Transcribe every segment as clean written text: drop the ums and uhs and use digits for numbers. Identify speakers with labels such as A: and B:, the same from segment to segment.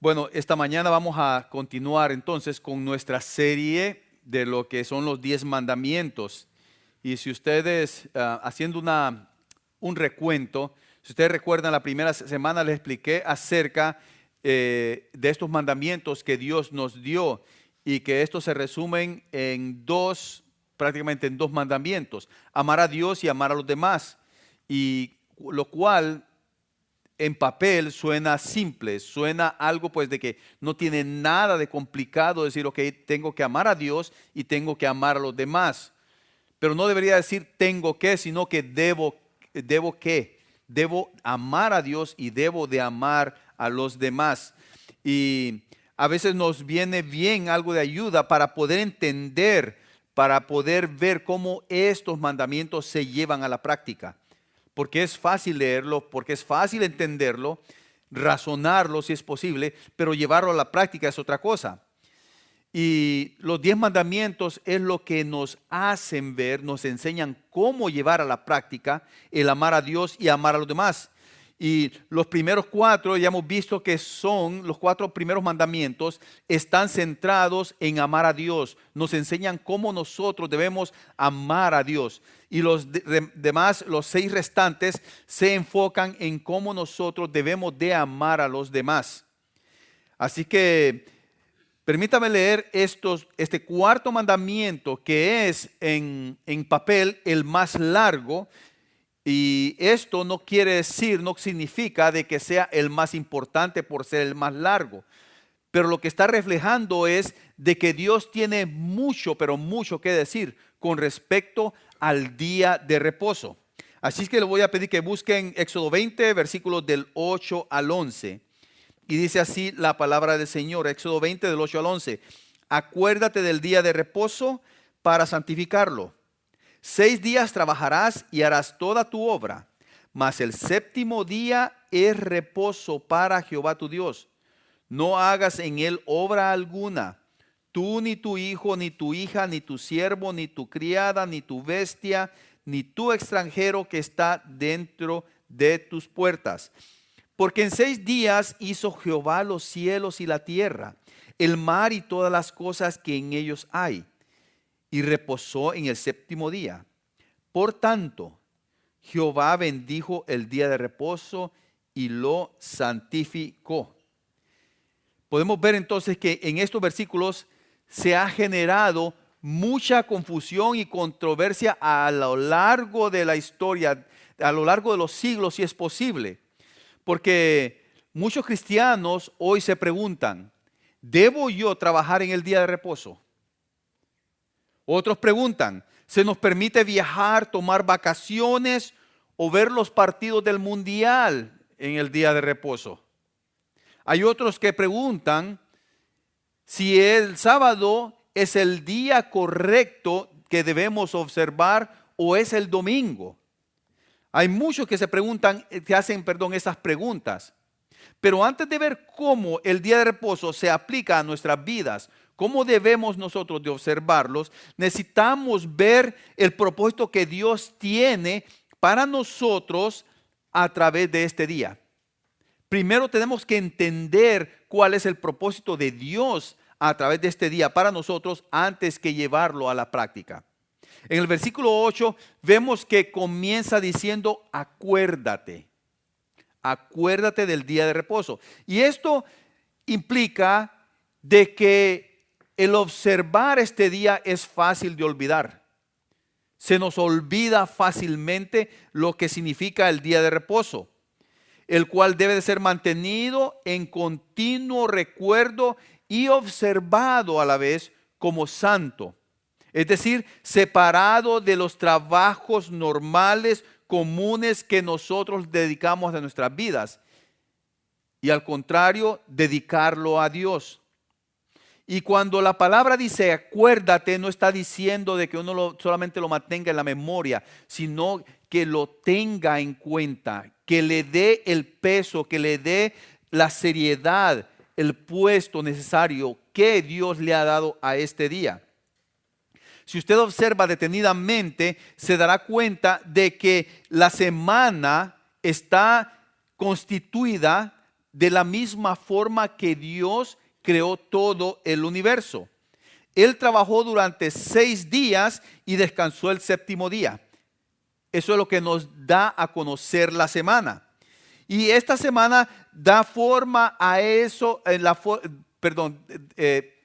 A: Bueno, esta mañana vamos a continuar entonces con nuestra serie de lo que son los 10 mandamientos. Y si ustedes, haciendo un recuento, si ustedes recuerdan, la primera semana les expliqué acerca de estos mandamientos que Dios nos dio y que estos se resumen en prácticamente en dos mandamientos: amar a Dios y amar a los demás. Y lo cual en papel suena simple, suena algo pues de que no tiene nada de complicado decir, ok, tengo que amar a Dios y tengo que amar a los demás. Pero no debería decir tengo que, sino que debo que. Debo amar a Dios y debo de amar a los demás. Y a veces nos viene bien algo de ayuda para poder entender, para poder ver cómo estos mandamientos se llevan a la práctica. Porque es fácil leerlo, porque es fácil entenderlo, razonarlo si es posible, pero llevarlo a la práctica es otra cosa. Y los 10 mandamientos es lo que nos hacen ver, nos enseñan cómo llevar a la práctica el amar a Dios y amar a los demás. Y los primeros 4, ya hemos visto que son los 4 primeros mandamientos, están centrados en amar a Dios. Nos enseñan cómo nosotros debemos amar a Dios. Y los demás, los 6 restantes, se enfocan en cómo nosotros debemos de amar a los demás. Así que permítame leer este cuarto mandamiento, que es en papel el más largo. Y esto no quiere decir, no significa de que sea el más importante por ser el más largo. Pero lo que está reflejando es de que Dios tiene mucho, pero mucho que decir con respecto al día de reposo. Así es que le voy a pedir que busquen Éxodo 20, versículos del 8 al 11. Y dice así la palabra del Señor, Éxodo 20, del 8 al 11. Acuérdate del día de reposo para santificarlo. 6 días trabajarás y harás toda tu obra, mas el séptimo día es reposo para Jehová tu Dios. No hagas en él obra alguna, tú ni tu hijo, ni tu hija, ni tu siervo, ni tu criada, ni tu bestia, ni tu extranjero que está dentro de tus puertas. Porque en 6 días hizo Jehová los cielos y la tierra, el mar y todas las cosas que en ellos hay, y reposó en el séptimo día. Por tanto, Jehová bendijo el día de reposo y lo santificó. Podemos ver entonces que en estos versículos se ha generado mucha confusión y controversia a lo largo de la historia, a lo largo de los siglos, si es posible. Porque muchos cristianos hoy se preguntan, ¿debo yo trabajar en el día de reposo? Otros preguntan, ¿se nos permite viajar, tomar vacaciones o ver los partidos del mundial en el día de reposo? Hay otros que preguntan si el sábado es el día correcto que debemos observar o es el domingo. Hay muchos que se preguntan, que hacen esas preguntas. Pero antes de ver cómo el día de reposo se aplica a nuestras vidas, cómo debemos nosotros de observarlos, necesitamos ver el propósito que Dios tiene para nosotros a través de este día. Primero tenemos que entender cuál es el propósito de Dios a través de este día para nosotros antes que llevarlo a la práctica. En el versículo 8 vemos que comienza diciendo acuérdate. Acuérdate del día de reposo. Y esto implica de que el observar este día es fácil de olvidar. Se nos olvida fácilmente lo que significa el día de reposo, el cual debe de ser mantenido en continuo recuerdo y observado a la vez como santo. Es decir, separado de los trabajos normales, comunes que nosotros dedicamos a nuestras vidas. Y al contrario, dedicarlo a Dios. Y cuando la palabra dice acuérdate, no está diciendo de que uno solamente lo mantenga en la memoria, sino que lo tenga en cuenta, que le dé el peso, que le dé la seriedad, el puesto necesario que Dios le ha dado a este día. Si usted observa detenidamente, se dará cuenta de que la semana está constituida de la misma forma que Dios creó todo el universo. Él trabajó durante 6 días y descansó el séptimo día. Eso es lo que nos da a conocer la semana. Y esta semana da forma a eso,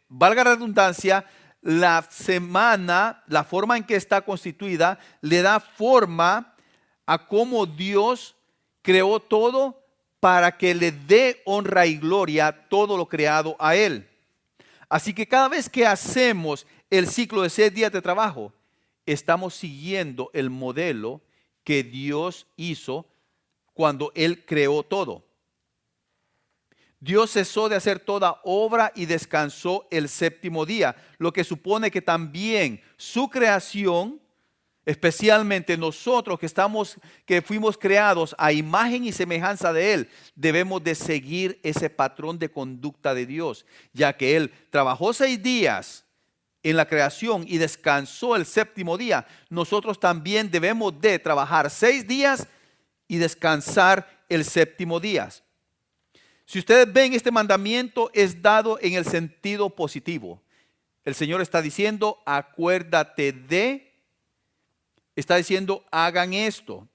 A: valga la redundancia, la semana, la forma en que está constituida, le da forma a cómo Dios creó todo para que le dé honra y gloria a todo lo creado a Él. Así que cada vez que hacemos el ciclo de 6 días de trabajo, estamos siguiendo el modelo que Dios hizo cuando Él creó todo. Dios cesó de hacer toda obra y descansó el séptimo día, lo que supone que también su creación, especialmente nosotros que fuimos creados a imagen y semejanza de Él, debemos de seguir ese patrón de conducta de Dios, ya que Él trabajó 6 días en la creación y descansó el séptimo día. Nosotros también debemos de trabajar 6 días y descansar el séptimo día. Si ustedes ven, este mandamiento es dado en el sentido positivo. El Señor está diciendo, acuérdate de, está diciendo, hagan esto.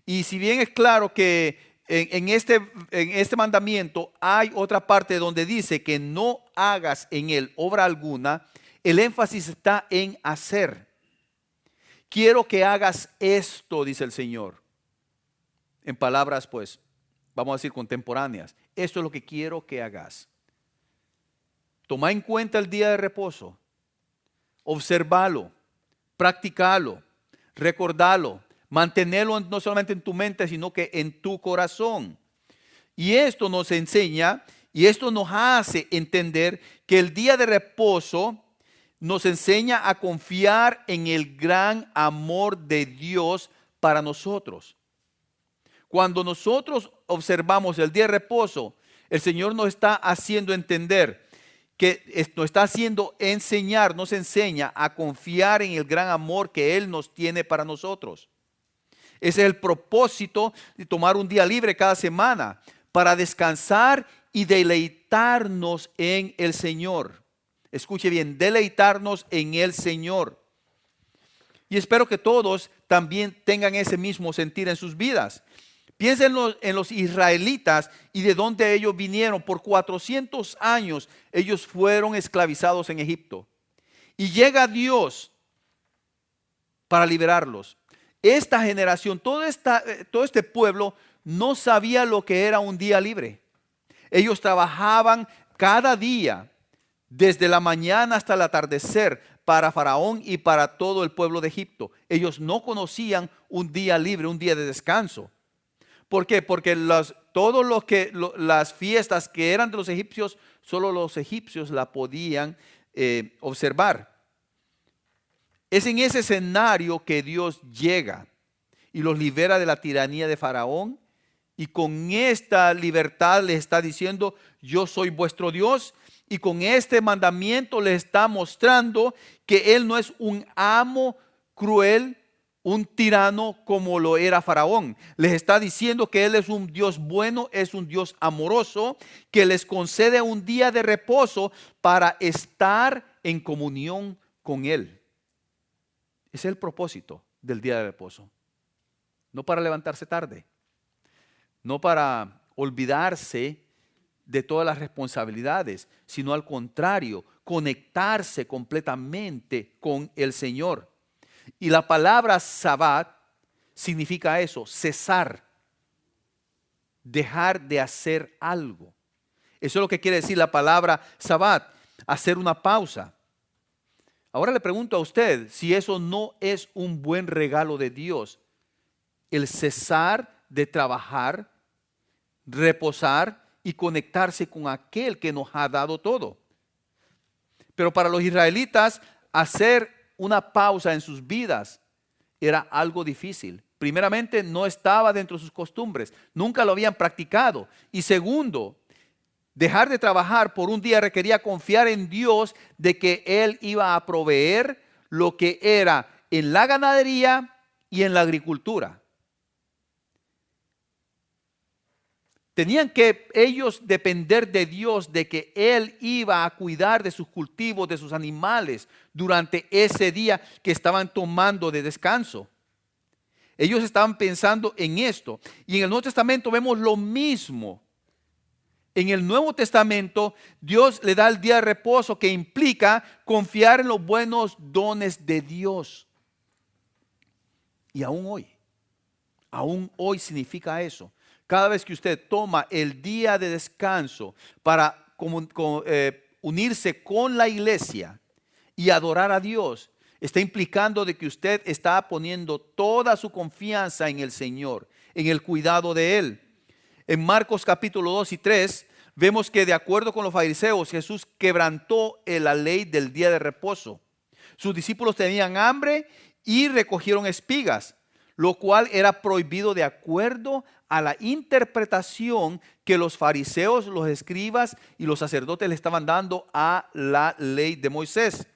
A: Y si bien es claro que en este mandamiento hay otra parte donde dice que no hagas en él obra alguna, el énfasis está en hacer. Quiero que hagas esto, dice el Señor. En palabras, pues, vamos a decir contemporáneas. Esto es lo que quiero que hagas. Toma en cuenta el día de reposo. Observalo, practicalo, recordalo, mantenerlo no solamente en tu mente, sino que en tu corazón. Y esto nos enseña y esto nos hace entender que el día de reposo nos enseña a confiar en el gran amor de Dios para nosotros. Cuando nosotros observamos el día de reposo, el Señor nos está haciendo entender que nos está haciendo enseñar, nos enseña a confiar en el gran amor que Él nos tiene para nosotros. Ese es el propósito de tomar un día libre cada semana para descansar y deleitarnos en el Señor. Escuche bien, deleitarnos en el Señor. Y espero que todos también tengan ese mismo sentir en sus vidas. Piensen en los israelitas y de dónde ellos vinieron. Por 400 años ellos fueron esclavizados en Egipto. Y llega Dios para liberarlos. Esta generación, todo este pueblo no sabía lo que era un día libre. Ellos trabajaban cada día, desde la mañana hasta el atardecer, para Faraón y para todo el pueblo de Egipto. Ellos no conocían un día libre, un día de descanso. ¿Por qué? Porque las fiestas que eran de los egipcios, solo los egipcios la podían observar. Es en ese escenario que Dios llega y los libera de la tiranía de Faraón. Y con esta libertad les está diciendo, yo soy vuestro Dios. Y con este mandamiento les está mostrando que Él no es un amo cruel, un tirano como lo era Faraón. Les está diciendo que Él es un Dios bueno, es un Dios amoroso, que les concede un día de reposo para estar en comunión con Él. Ese es el propósito del día de reposo. No para levantarse tarde, no para olvidarse de todas las responsabilidades, sino al contrario, conectarse completamente con el Señor. Y la palabra Sabbat significa eso, cesar, dejar de hacer algo. Eso es lo que quiere decir la palabra Sabbat, hacer una pausa. Ahora le pregunto a usted si eso no es un buen regalo de Dios, el cesar de trabajar, reposar y conectarse con aquel que nos ha dado todo. Pero para los israelitas, hacer una pausa en sus vidas era algo difícil. Primeramente, no estaba dentro de sus costumbres, nunca lo habían practicado. Y segundo, dejar de trabajar por un día requería confiar en Dios de que Él iba a proveer lo que era en la ganadería y en la agricultura. Tenían que ellos depender de Dios, de que Él iba a cuidar de sus cultivos, de sus animales, durante ese día que estaban tomando de descanso. Ellos estaban pensando en esto. Y en el Nuevo Testamento vemos lo mismo. En el Nuevo Testamento, Dios le da el día de reposo, que implica confiar en los buenos dones de Dios. Y aún hoy significa eso. Cada vez que usted toma el día de descanso para unirse con la iglesia y adorar a Dios, está implicando de que usted está poniendo toda su confianza en el Señor, en el cuidado de Él. En Marcos capítulo 2 y 3 vemos que, de acuerdo con los fariseos, Jesús quebrantó la ley del día de reposo. Sus discípulos tenían hambre y recogieron espigas, lo cual era prohibido de acuerdo a la interpretación que los fariseos, los escribas y los sacerdotes le estaban dando a la ley de Moisés.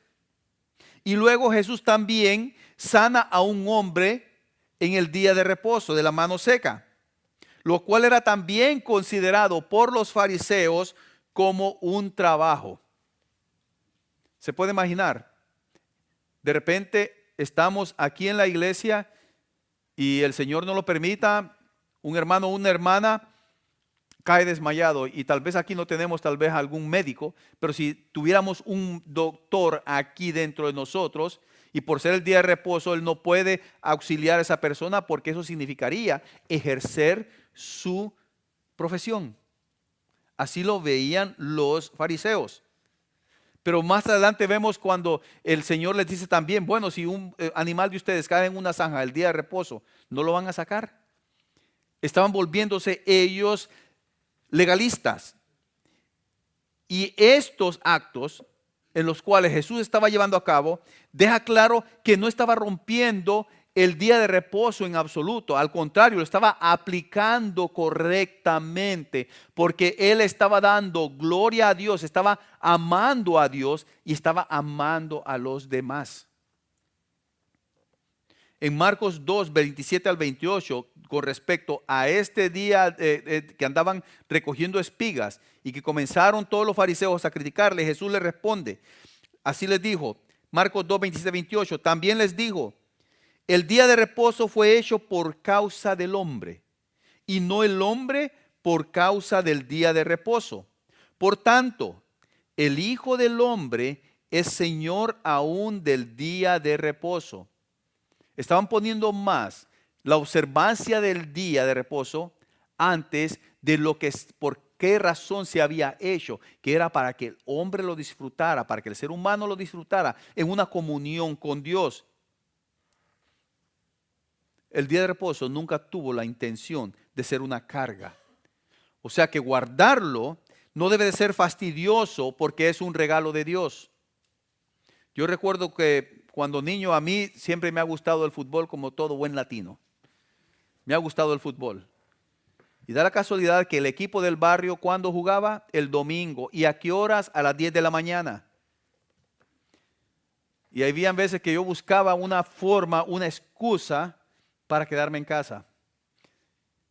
A: Y luego Jesús también sana a un hombre en el día de reposo de la mano seca, lo cual era también considerado por los fariseos como un trabajo. ¿Se puede imaginar? De repente estamos aquí en la iglesia y el Señor no lo permita, un hermano o una hermana cae desmayado, y tal vez aquí no tenemos tal vez algún médico, pero si tuviéramos un doctor aquí dentro de nosotros, y por ser el día de reposo él no puede auxiliar a esa persona, porque eso significaría ejercer su profesión. Así lo veían los fariseos. Pero más adelante vemos cuando el Señor les dice también, bueno, si un animal de ustedes cae en una zanja el día de reposo, ¿no lo van a sacar? Estaban volviéndose ellos legalistas. Y estos actos en los cuales Jesús estaba llevando a cabo, deja claro que no estaba rompiendo el día de reposo en absoluto. Al contrario, lo estaba aplicando correctamente, porque Él estaba dando gloria a Dios, estaba amando a Dios y estaba amando a los demás. En Marcos 2, 27 al 28, con respecto a este día que andaban recogiendo espigas y que comenzaron todos los fariseos a criticarle, Jesús les responde. Así les dijo, Marcos 2, 27, 28, también les dijo, el día de reposo fue hecho por causa del hombre, y no el hombre por causa del día de reposo. Por tanto, el Hijo del Hombre es Señor aún del día de reposo. Estaban poniendo más la observancia del día de reposo antes de lo que, por qué razón se había hecho, que era para que el hombre lo disfrutara, para que el ser humano lo disfrutara en una comunión con Dios. El día de reposo nunca tuvo la intención de ser una carga. O sea que guardarlo no debe de ser fastidioso, porque es un regalo de Dios. Yo recuerdo que cuando niño, a mí siempre me ha gustado el fútbol, como todo buen latino. Me ha gustado el fútbol. Y da la casualidad que el equipo del barrio, ¿cuándo jugaba? El domingo. ¿Y a qué horas? A las 10 de la mañana. Y había veces que yo buscaba una forma, una excusa para quedarme en casa.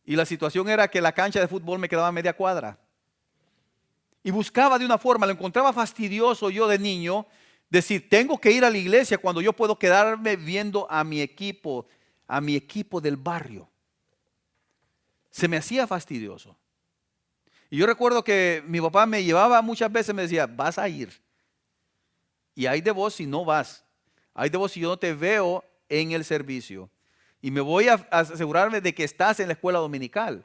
A: Y la situación era que la cancha de fútbol me quedaba a media cuadra. Y buscaba de una forma, lo encontraba fastidioso yo de niño, decir, tengo que ir a la iglesia cuando yo puedo quedarme viendo a mi equipo del barrio. Se me hacía fastidioso. Y yo recuerdo que mi papá me llevaba muchas veces, me decía, vas a ir. Y hay de vos si no vas. Hay de vos si yo no te veo en el servicio. Y me voy a asegurarme de que estás en la escuela dominical.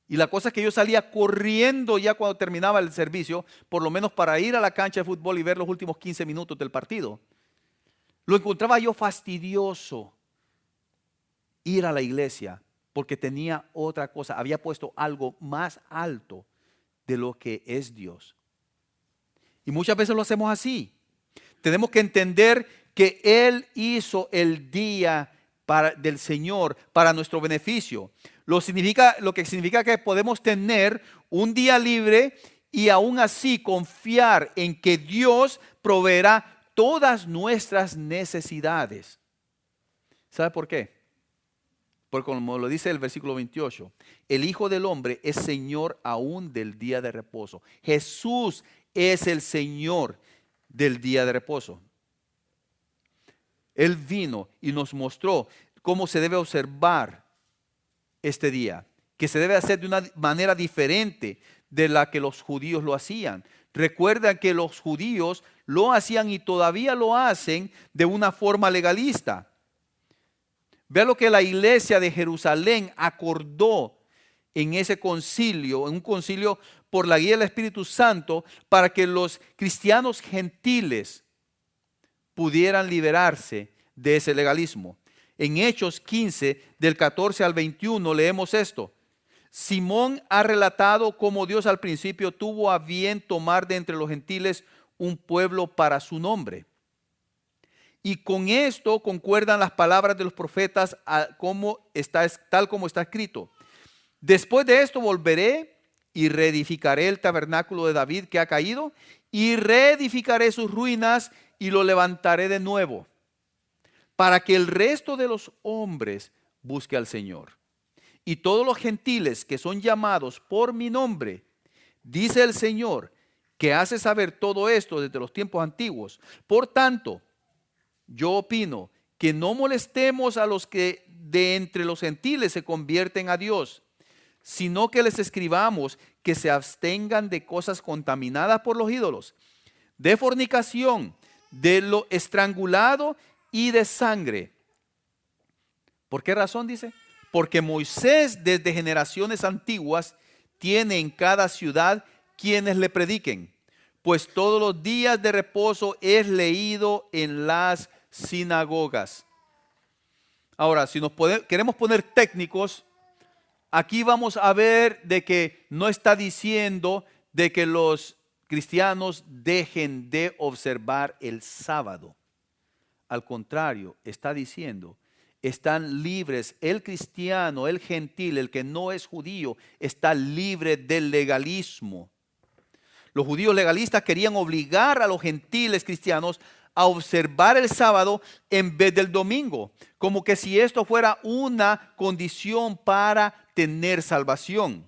A: Y la cosa es que yo salía corriendo ya cuando terminaba el servicio, por lo menos para ir a la cancha de fútbol y ver los últimos 15 minutos del partido. Lo encontraba yo fastidioso ir a la iglesia, porque tenía otra cosa, había puesto algo más alto de lo que es Dios. Y muchas veces lo hacemos así. Tenemos que entender que Él hizo el día del Señor para nuestro beneficio. Lo que significa que podemos tener un día libre y aún así confiar en que Dios proveerá todas nuestras necesidades. ¿Sabe por qué? Porque como lo dice el versículo 28, el Hijo del Hombre es Señor aún del día de reposo. Jesús es el Señor del día de reposo. Él vino y nos mostró cómo se debe observar este día, que se debe hacer de una manera diferente de la que los judíos lo hacían. Recuerda que los judíos lo hacían y todavía lo hacen de una forma legalista. Vea lo que la iglesia de Jerusalén acordó en ese concilio, en un concilio por la guía del Espíritu Santo, para que los cristianos gentiles pudieran liberarse de ese legalismo. En Hechos 15, del 14 al 21, leemos esto. Simón ha relatado cómo Dios al principio tuvo a bien tomar de entre los gentiles un pueblo para su nombre. Y con esto concuerdan las palabras de los profetas tal como está escrito. Después de esto volveré y reedificaré el tabernáculo de David que ha caído y reedificaré sus ruinas y lo levantaré de nuevo para que el resto de los hombres busque al Señor. Y todos los gentiles que son llamados por mi nombre, dice el Señor, que hace saber todo esto desde los tiempos antiguos. Por tanto, yo opino que no molestemos a los que de entre los gentiles se convierten a Dios, sino que les escribamos que se abstengan de cosas contaminadas por los ídolos, de fornicación, de lo estrangulado y de sangre. ¿Por qué razón dice? Porque Moisés desde generaciones antiguas tiene en cada ciudad quienes le prediquen, pues todos los días de reposo es leído en las sinagogas. Ahora, si queremos poner técnicos, aquí vamos a ver de que no está diciendo de que los cristianos dejen de observar el sábado. Al contrario, está diciendo, están libres. El cristiano, el gentil, el que no es judío, está libre del legalismo. Los judíos legalistas querían obligar a los gentiles cristianos a observar el sábado en vez del domingo, como que si esto fuera una condición para tener salvación.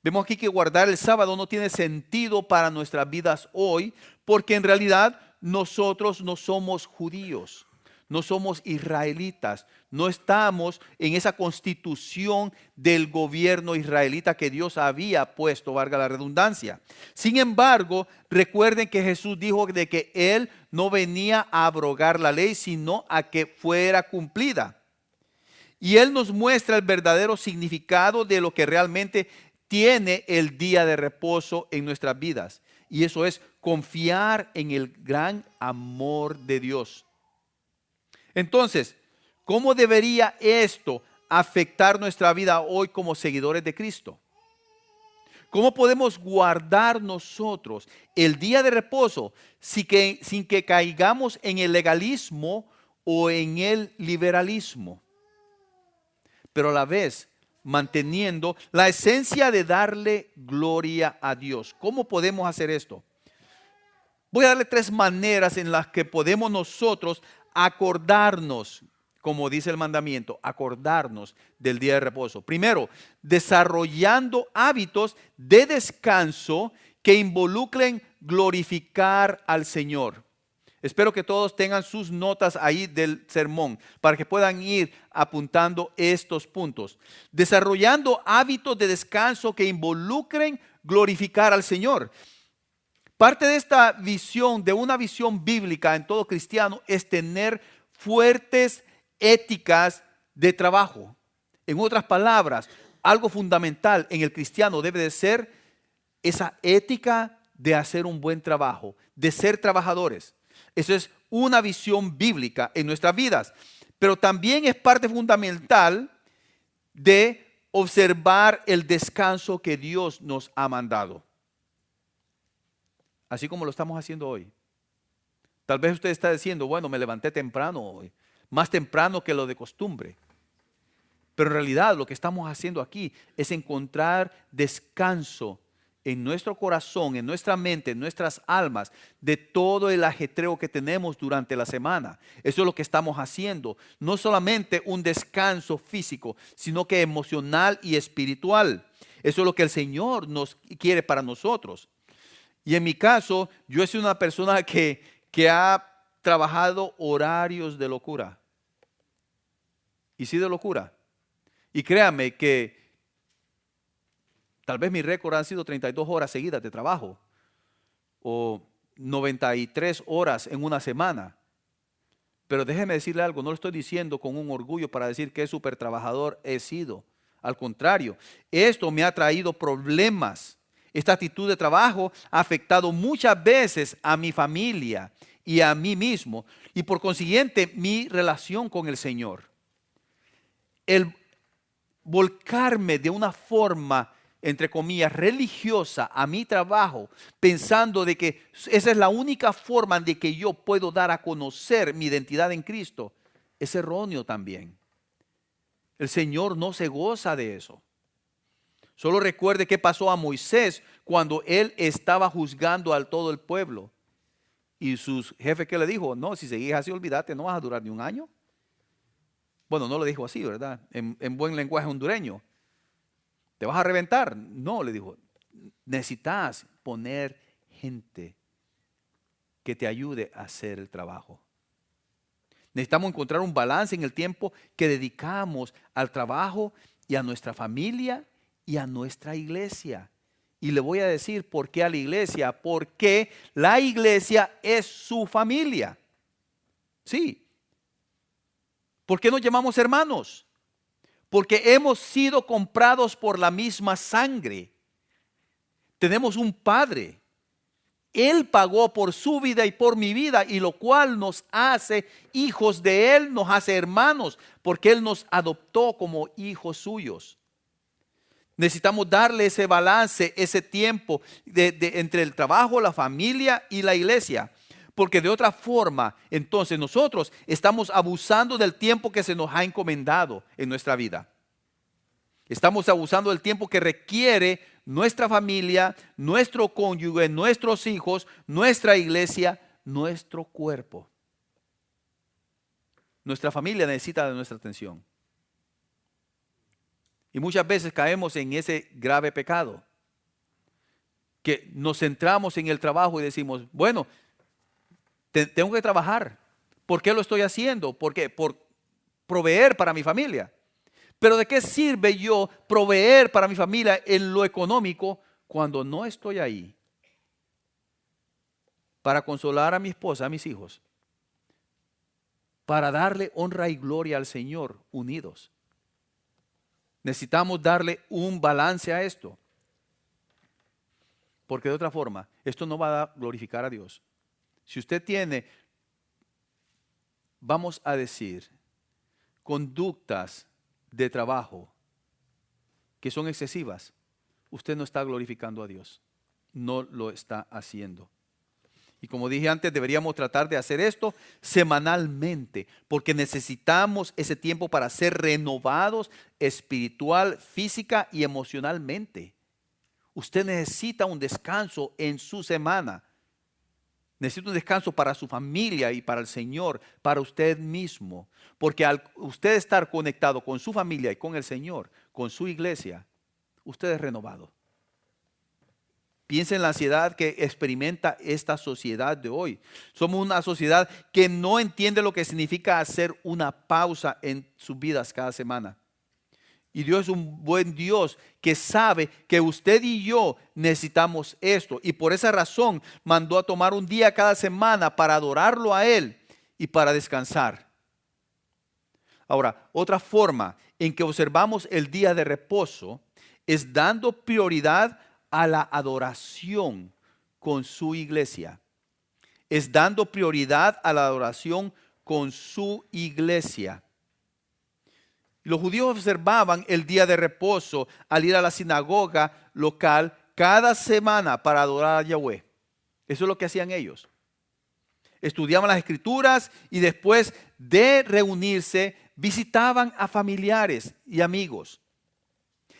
A: Vemos aquí que guardar el sábado no tiene sentido para nuestras vidas hoy, porque en realidad nosotros no somos judíos, no somos israelitas, no estamos en esa constitución del gobierno israelita que Dios había puesto, valga la redundancia. Sin embargo, recuerden que Jesús dijo de que Él no venía a abrogar la ley, sino a que fuera cumplida. Y Él nos muestra el verdadero significado de lo que realmente tiene el día de reposo en nuestras vidas. Y eso es confiar en el gran amor de Dios. Entonces, ¿cómo debería esto afectar nuestra vida hoy como seguidores de Cristo? ¿Cómo podemos guardar nosotros el día de reposo sin que caigamos en el legalismo o en el liberalismo? Pero a la vez manteniendo la esencia de darle gloria a Dios. ¿Cómo podemos hacer esto? Voy a darle 3 maneras en las que podemos nosotros acordarnos, como dice el mandamiento, acordarnos del día de reposo. Primero, desarrollando hábitos de descanso que involucren glorificar al Señor. Espero que todos tengan sus notas ahí del sermón para que puedan ir apuntando estos puntos. Desarrollando hábitos de descanso que involucren glorificar al Señor. Parte de esta visión, de una visión bíblica en todo cristiano, es tener fuertes éticas de trabajo. En otras palabras, algo fundamental en el cristiano debe de ser esa ética de hacer un buen trabajo, de ser trabajadores. Eso es una visión bíblica en nuestras vidas, pero también es parte fundamental de observar el descanso que Dios nos ha mandado. Así como lo estamos haciendo hoy. Tal vez usted está diciendo, bueno, me levanté temprano hoy, más temprano que lo de costumbre. Pero en realidad lo que estamos haciendo aquí es encontrar descanso en nuestro corazón, en nuestra mente, en nuestras almas, de todo el ajetreo que tenemos durante la semana. Eso es lo que estamos haciendo. No solamente un descanso físico, sino que emocional y espiritual. Eso es lo que el Señor nos quiere para nosotros. Y en mi caso, yo he sido una persona que ha trabajado horarios de locura. Y sí, de locura. Y créanme que tal vez mi récord han sido 32 horas seguidas de trabajo o 93 horas en una semana. Pero déjeme decirle algo, no lo estoy diciendo con un orgullo para decir que súper trabajador he sido. Al contrario, esto me ha traído problemas. Esta actitud de trabajo ha afectado muchas veces a mi familia y a mí mismo y por consiguiente mi relación con el Señor. El volcarme de una forma, entre comillas, religiosa a mi trabajo, pensando de que esa es la única forma de que yo puedo dar a conocer mi identidad en Cristo, es erróneo también. El Señor no se goza de eso. Solo recuerde qué pasó a Moisés cuando él estaba juzgando a todo el pueblo. Y sus jefes que le dijo, no, si seguís así, olvídate, no vas a durar ni un año. Bueno, no lo dijo así, ¿verdad? En buen lenguaje hondureño. ¿Te vas a reventar? No, le dijo. Necesitas poner gente que te ayude a hacer el trabajo. Necesitamos encontrar un balance en el tiempo que dedicamos al trabajo y a nuestra familia y a nuestra iglesia. Y le voy a decir por qué a la iglesia. Porque la iglesia es su familia. Sí. ¿Por qué nos llamamos hermanos? Porque hemos sido comprados por la misma sangre. Tenemos un Padre. Él pagó por su vida y por mi vida, y lo cual nos hace hijos de Él, nos hace hermanos, porque Él nos adoptó como hijos suyos. Necesitamos darle ese balance, ese tiempo entre el trabajo, la familia y la iglesia. Porque de otra forma, entonces nosotros estamos abusando del tiempo que se nos ha encomendado en nuestra vida. Estamos abusando del tiempo que requiere nuestra familia, nuestro cónyuge, nuestros hijos, nuestra iglesia, nuestro cuerpo. Nuestra familia necesita de nuestra atención. Y muchas veces caemos en ese grave pecado. Que nos centramos en el trabajo y decimos, bueno, tengo que trabajar. ¿Por qué lo estoy haciendo? ¿Por qué? Por proveer para mi familia. Pero ¿de qué sirve yo proveer para mi familia en lo económico cuando no estoy ahí para consolar a mi esposa, a mis hijos? Para darle honra y gloria al Señor unidos. Necesitamos darle un balance a esto. Porque de otra forma, esto no va a glorificar a Dios. Si usted tiene, vamos a decir, conductas de trabajo que son excesivas, usted no está glorificando a Dios. No lo está haciendo. Y como dije antes, deberíamos tratar de hacer esto semanalmente, porque necesitamos ese tiempo para ser renovados espiritual, física y emocionalmente. Usted necesita un descanso en su semana. Necesita un descanso para su familia y para el Señor, para usted mismo. Porque al usted estar conectado con su familia y con el Señor, con su iglesia, usted es renovado. Piensa en la ansiedad que experimenta esta sociedad de hoy. Somos una sociedad que no entiende lo que significa hacer una pausa en sus vidas cada semana. Y Dios es un buen Dios que sabe que usted y yo necesitamos esto. Y por esa razón mandó a tomar un día cada semana para adorarlo a Él y para descansar. Ahora, otra forma en que observamos el día de reposo es dando prioridad a la adoración con su iglesia. Es dando prioridad a la adoración con su iglesia. Los judíos observaban el día de reposo al ir a la sinagoga local cada semana para adorar a Yahweh. Eso es lo que hacían ellos. Estudiaban las escrituras y después de reunirse visitaban a familiares y amigos.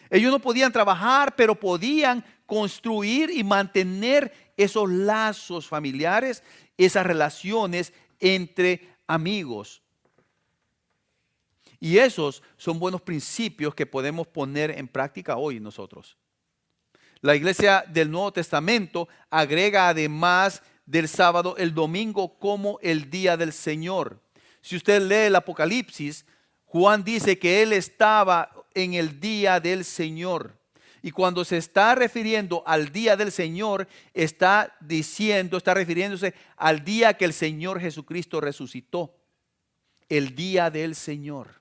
A: Ellos no podían trabajar, pero podían construir y mantener esos lazos familiares, esas relaciones entre amigos. Y esos son buenos principios que podemos poner en práctica hoy nosotros. La iglesia del Nuevo Testamento agrega además del sábado el domingo como el día del Señor. Si usted lee el Apocalipsis, Juan dice que él estaba en el día del Señor. Y cuando se está refiriendo al día del Señor, está refiriéndose al día que el Señor Jesucristo resucitó. El día del Señor.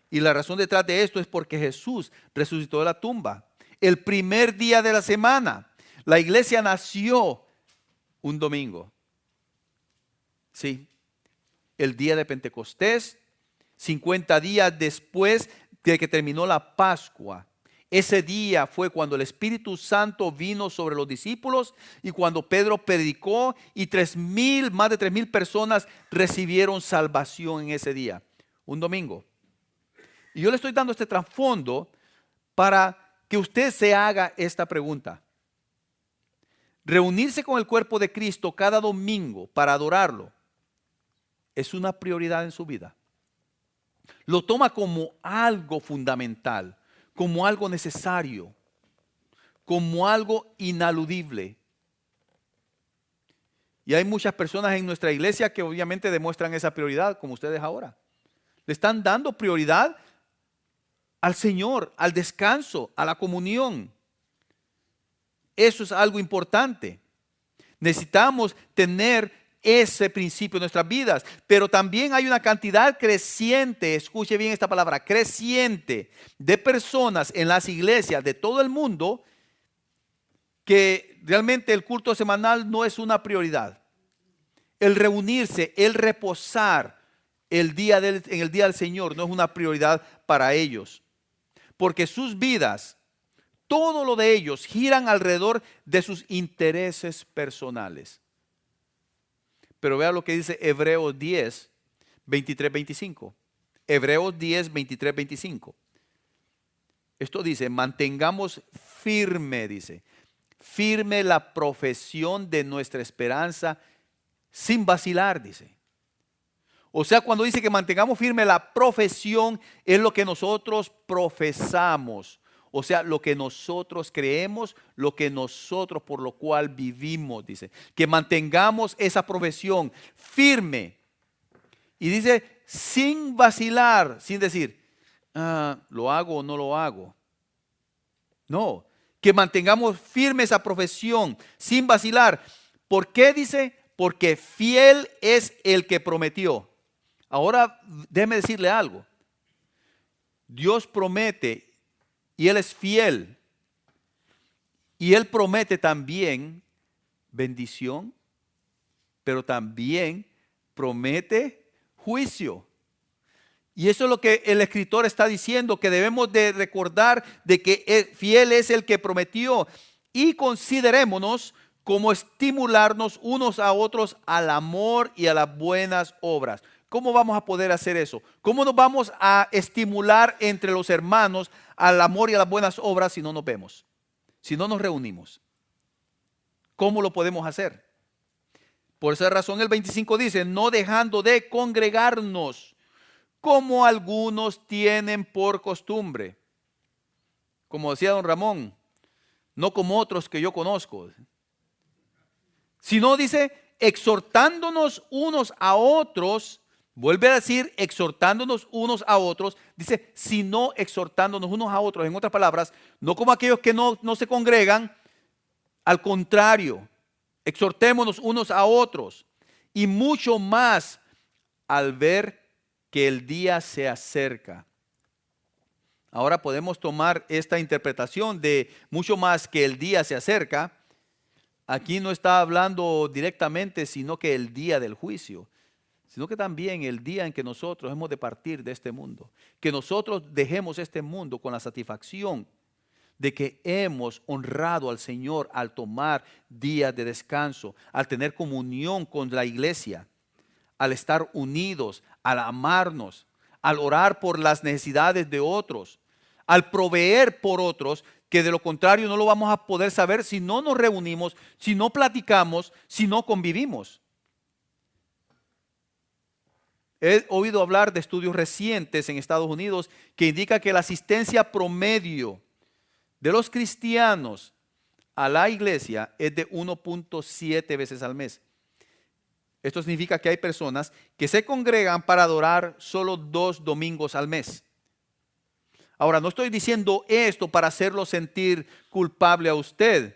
A: Y la razón detrás de esto es porque Jesús resucitó de la tumba. El primer día de la semana. La iglesia nació un domingo. Sí. El día de Pentecostés, 50 días después de que terminó la Pascua. Ese día fue cuando el Espíritu Santo vino sobre los discípulos y cuando Pedro predicó y más de 3,000 personas recibieron salvación en ese día. Un domingo. Y yo le estoy dando este trasfondo para que usted se haga esta pregunta. Reunirse con el cuerpo de Cristo cada domingo para adorarlo es una prioridad en su vida. Lo toma como algo fundamental, como algo necesario, como algo inaludible. Y hay muchas personas en nuestra iglesia que obviamente demuestran esa prioridad, como ustedes ahora. Le están dando prioridad al Señor, al descanso, a la comunión. Eso es algo importante. Necesitamos tener ese principio en nuestras vidas, pero también hay una cantidad creciente, escuche bien esta palabra, creciente de personas en las iglesias de todo el mundo que realmente el culto semanal no es una prioridad. El reunirse, el reposar en el día del Señor no es una prioridad para ellos, porque sus vidas, todo lo de ellos giran alrededor de sus intereses personales. Pero vea lo que dice Hebreos 10, 23, 25. Hebreos 10, 23, 25. Esto dice, mantengamos firme, dice, firme la profesión de nuestra esperanza sin vacilar, dice. O sea, cuando dice que mantengamos firme la profesión, es lo que nosotros profesamos. O sea, lo que nosotros creemos, lo que nosotros por lo cual vivimos, dice. Que mantengamos esa profesión firme. Y dice, sin vacilar, sin decir, ¿lo hago o no lo hago? No, que mantengamos firme esa profesión, sin vacilar. ¿Por qué dice? Porque fiel es el que prometió. Ahora, déjeme decirle algo. Dios promete y Él es fiel. Y Él promete también bendición, pero también promete juicio. Y eso es lo que el escritor está diciendo, que debemos de recordar de que fiel es el que prometió. Y considerémonos como estimularnos unos a otros al amor y a las buenas obras. ¿Cómo vamos a poder hacer eso? ¿Cómo nos vamos a estimular entre los hermanos al amor y a las buenas obras si no nos vemos? Si no nos reunimos. ¿Cómo lo podemos hacer? Por esa razón el 25 dice, no dejando de congregarnos, como algunos tienen por costumbre. Como decía don Ramón, no como otros que yo conozco. Sino dice, exhortándonos unos a otros. Vuelve a decir, exhortándonos unos a otros. Dice, sino exhortándonos unos a otros. En otras palabras, no como aquellos que no se congregan. Al contrario, exhortémonos unos a otros. Y mucho más al ver que el día se acerca. Ahora podemos tomar esta interpretación de mucho más que el día se acerca. Aquí no está hablando directamente, sino que el día del juicio. Sino que también el día en que nosotros hemos de partir de este mundo. Que nosotros dejemos este mundo con la satisfacción de que hemos honrado al Señor al tomar días de descanso, al tener comunión con la iglesia, al estar unidos, al amarnos, al orar por las necesidades de otros, al proveer por otros, que de lo contrario no lo vamos a poder saber si no nos reunimos, si no platicamos, si no convivimos. He oído hablar de estudios recientes en Estados Unidos que indica que la asistencia promedio de los cristianos a la iglesia es de 1.7 veces al mes. Esto significa que hay personas que se congregan para adorar solo 2 domingos al mes. Ahora, no estoy diciendo esto para hacerlo sentir culpable a usted.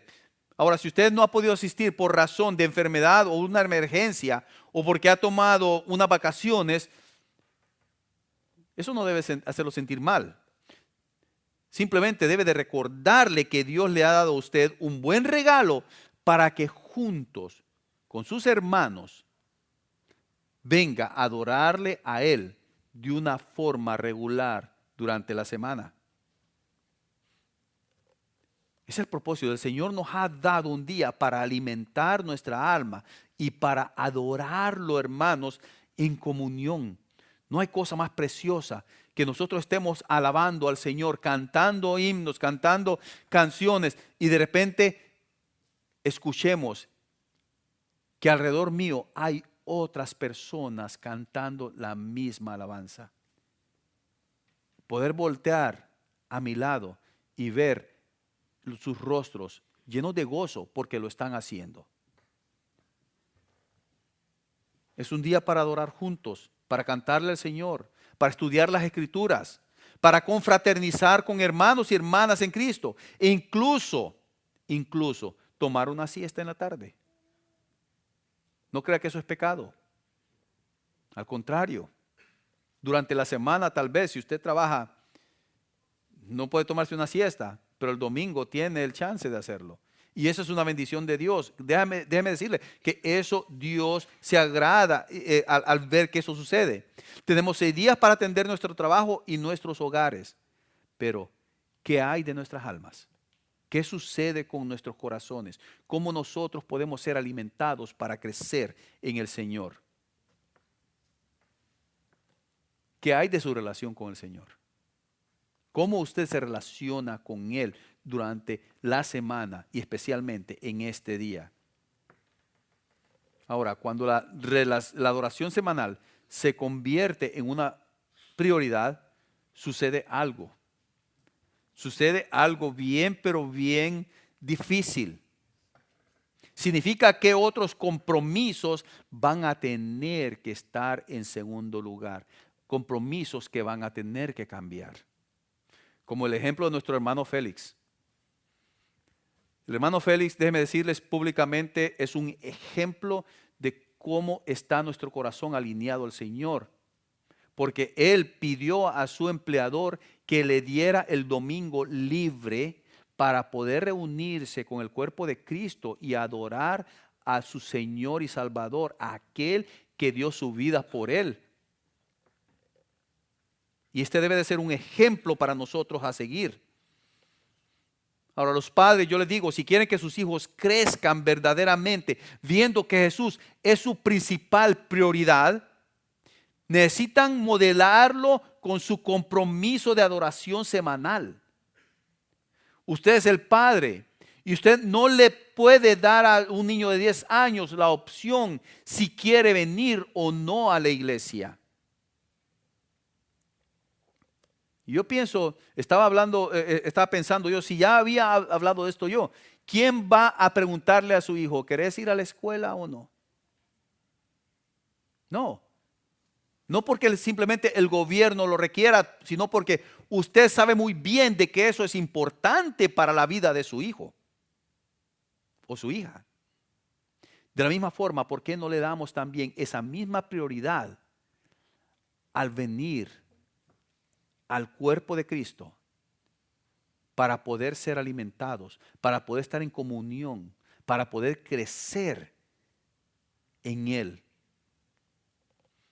A: Ahora, si usted no ha podido asistir por razón de enfermedad o una emergencia o porque ha tomado unas vacaciones, eso no debe hacerlo sentir mal. Simplemente debe de recordarle que Dios le ha dado a usted un buen regalo para que juntos con sus hermanos venga a adorarle a Él de una forma regular durante la semana. Es el propósito. El Señor nos ha dado un día para alimentar nuestra alma y para adorarlo, hermanos, en comunión. No hay cosa más preciosa que nosotros estemos alabando al Señor, cantando himnos, cantando canciones y de repente escuchemos que alrededor mío hay otras personas cantando la misma alabanza. Poder voltear a mi lado y ver sus rostros llenos de gozo porque lo están haciendo. Es un día para adorar juntos, para cantarle al Señor, para estudiar las Escrituras, para confraternizar con hermanos y hermanas en Cristo e incluso tomar una siesta en la tarde. No crea que eso es pecado. Al contrario, durante la semana tal vez si usted trabaja no puede tomarse una siesta, pero el domingo tiene el chance de hacerlo. Y eso es una bendición de Dios. Déjame decirle que eso Dios se agrada al ver que eso sucede. Tenemos 6 días para atender nuestro trabajo y nuestros hogares. Pero, ¿qué hay de nuestras almas? ¿Qué sucede con nuestros corazones? ¿Cómo nosotros podemos ser alimentados para crecer en el Señor? ¿Qué hay de su relación con el Señor? ¿Cómo usted se relaciona con Él durante la semana y especialmente en este día? Ahora, cuando la adoración semanal se convierte en una prioridad, sucede algo. Sucede algo bien, pero bien difícil. Significa que otros compromisos van a tener que estar en segundo lugar. Compromisos que van a tener que cambiar. Como el ejemplo de nuestro hermano Félix. El hermano Félix, déjeme decirles públicamente, es un ejemplo de cómo está nuestro corazón alineado al Señor. Porque él pidió a su empleador que le diera el domingo libre para poder reunirse con el cuerpo de Cristo y adorar a su Señor y Salvador, a aquel que dio su vida por él. Y este debe de ser un ejemplo para nosotros a seguir. Ahora los padres, yo les digo, si quieren que sus hijos crezcan verdaderamente, viendo que Jesús es su principal prioridad, necesitan modelarlo con su compromiso de adoración semanal. Usted es el padre y usted no le puede dar a un niño de 10 años la opción si quiere venir o no a la iglesia. Yo pienso, estaba pensando yo, si ya había hablado de esto yo, ¿quién va a preguntarle a su hijo, ¿querés ir a la escuela o no? No. No porque simplemente el gobierno lo requiera, sino porque usted sabe muy bien de que eso es importante para la vida de su hijo o su hija. De la misma forma, ¿por qué no le damos también esa misma prioridad al venir al cuerpo de Cristo para poder ser alimentados, para poder estar en comunión, para poder crecer en Él?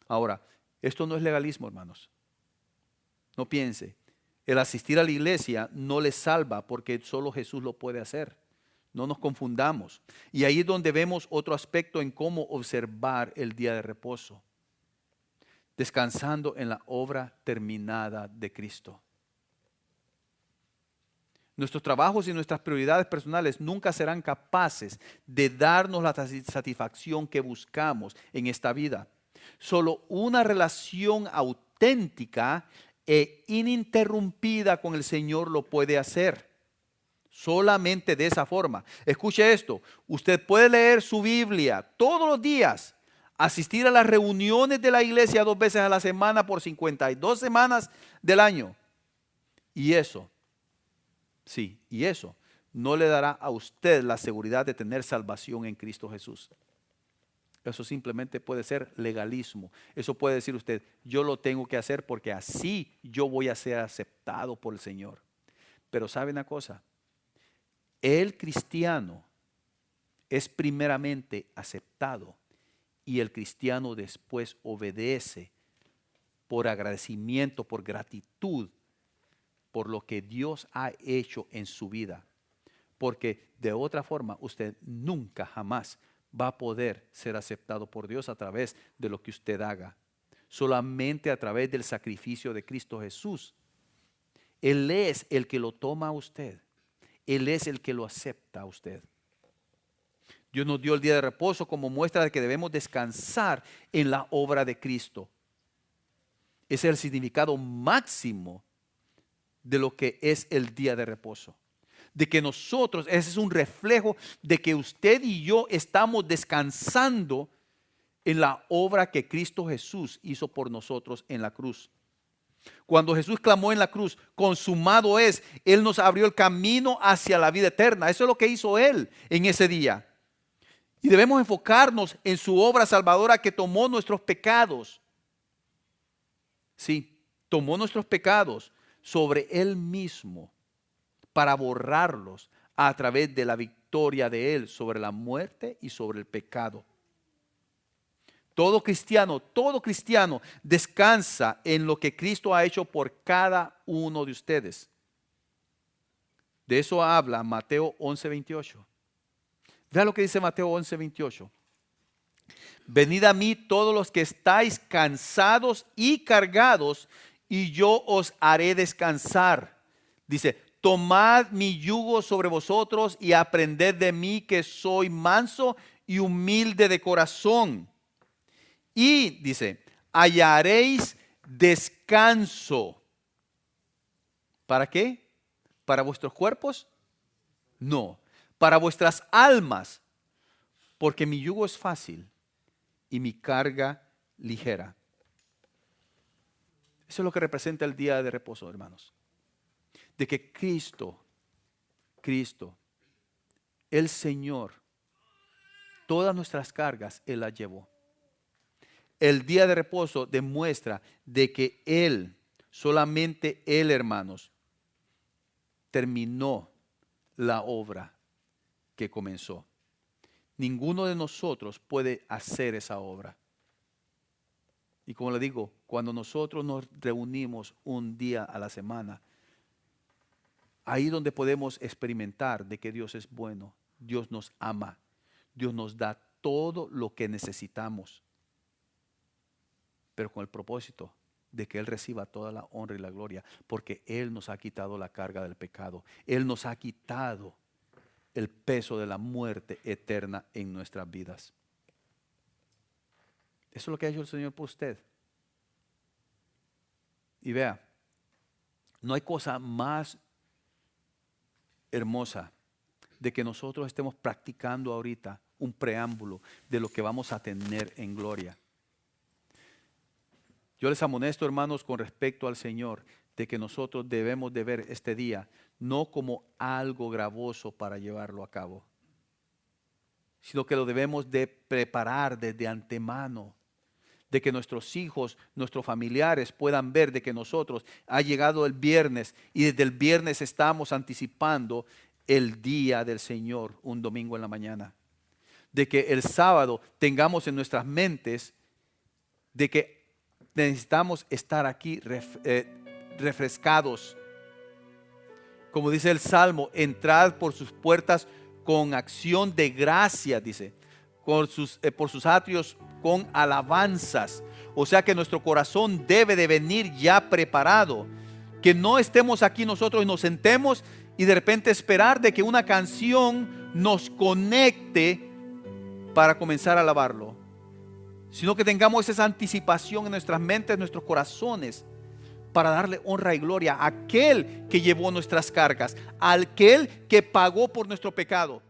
A: Ahora, esto no es legalismo, hermanos. No piense, el asistir a la iglesia no le salva porque solo Jesús lo puede hacer. No nos confundamos. Y ahí es donde vemos otro aspecto en cómo observar el día de reposo. Descansando en la obra terminada de Cristo. Nuestros trabajos y nuestras prioridades personales nunca serán capaces de darnos la satisfacción que buscamos en esta vida. Solo una relación auténtica e ininterrumpida con el Señor lo puede hacer. Solamente de esa forma. Escuche esto, usted puede leer su Biblia todos los días, asistir a las reuniones de la iglesia 2 veces a la semana por 52 semanas del año. Y eso, sí, y eso no le dará a usted la seguridad de tener salvación en Cristo Jesús. Eso simplemente puede ser legalismo. Eso puede decir usted, yo lo tengo que hacer porque así yo voy a ser aceptado por el Señor. Pero ¿sabe una cosa? El cristiano es primeramente aceptado y el cristiano después obedece por agradecimiento, por gratitud, por lo que Dios ha hecho en su vida. Porque de otra forma usted nunca jamás va a poder ser aceptado por Dios a través de lo que usted haga. Solamente a través del sacrificio de Cristo Jesús. Él es el que lo toma a usted. Él es el que lo acepta a usted. Dios nos dio el día de reposo como muestra de que debemos descansar en la obra de Cristo. Ese es el significado máximo de lo que es el día de reposo. De que nosotros, ese es un reflejo de que usted y yo estamos descansando en la obra que Cristo Jesús hizo por nosotros en la cruz. Cuando Jesús clamó en la cruz, consumado es, Él nos abrió el camino hacia la vida eterna. Eso es lo que hizo Él en ese día. Y debemos enfocarnos en su obra salvadora que tomó nuestros pecados. Sí, tomó nuestros pecados sobre Él mismo para borrarlos a través de la victoria de Él sobre la muerte y sobre el pecado. Todo cristiano descansa en lo que Cristo ha hecho por cada uno de ustedes. De eso habla Mateo 11:28. Vea lo que dice Mateo 11:28. Venid a mí todos los que estáis cansados y cargados, y yo os haré descansar. Dice, tomad mi yugo sobre vosotros y aprended de mí, que soy manso y humilde de corazón. Y dice, hallaréis descanso. ¿Para qué? ¿Para vuestros cuerpos? No, para vuestras almas, porque mi yugo es fácil y mi carga ligera. Eso es lo que representa el día de reposo, hermanos. De que Cristo, el Señor, todas nuestras cargas Él las llevó. El día de reposo demuestra de que Él, solamente Él, hermanos, terminó la obra que comenzó. Ninguno de nosotros puede hacer esa obra. Y como le digo, cuando nosotros nos reunimos un día a la semana, ahí donde podemos experimentar de que Dios es bueno, Dios nos ama, Dios nos da todo lo que necesitamos, pero con el propósito de que Él reciba toda la honra y la gloria, porque Él nos ha quitado la carga del pecado, Él nos ha quitado el peso de la muerte eterna en nuestras vidas. Eso es lo que ha hecho el Señor por usted. Y vea, no hay cosa más hermosa de que nosotros estemos practicando ahorita un preámbulo de lo que vamos a tener en gloria. Yo les amonesto, hermanos, con respecto al Señor, de que nosotros debemos de ver este día no como algo gravoso para llevarlo a cabo, sino que lo debemos de preparar desde antemano, de que nuestros hijos, nuestros familiares puedan ver de que nosotros ha llegado el viernes y desde el viernes estamos anticipando el día del Señor, un domingo en la mañana. De que el sábado tengamos en nuestras mentes de que necesitamos estar aquí refrescados. Como dice el Salmo, entrad por sus puertas con acción de gracia, dice, por sus atrios con alabanzas. O sea que nuestro corazón debe de venir ya preparado. Que no estemos aquí nosotros y nos sentemos y de repente esperar de que una canción nos conecte para comenzar a alabarlo, sino que tengamos esa anticipación en nuestras mentes, en nuestros corazones, para darle honra y gloria a aquel que llevó nuestras cargas, a aquel que pagó por nuestro pecado.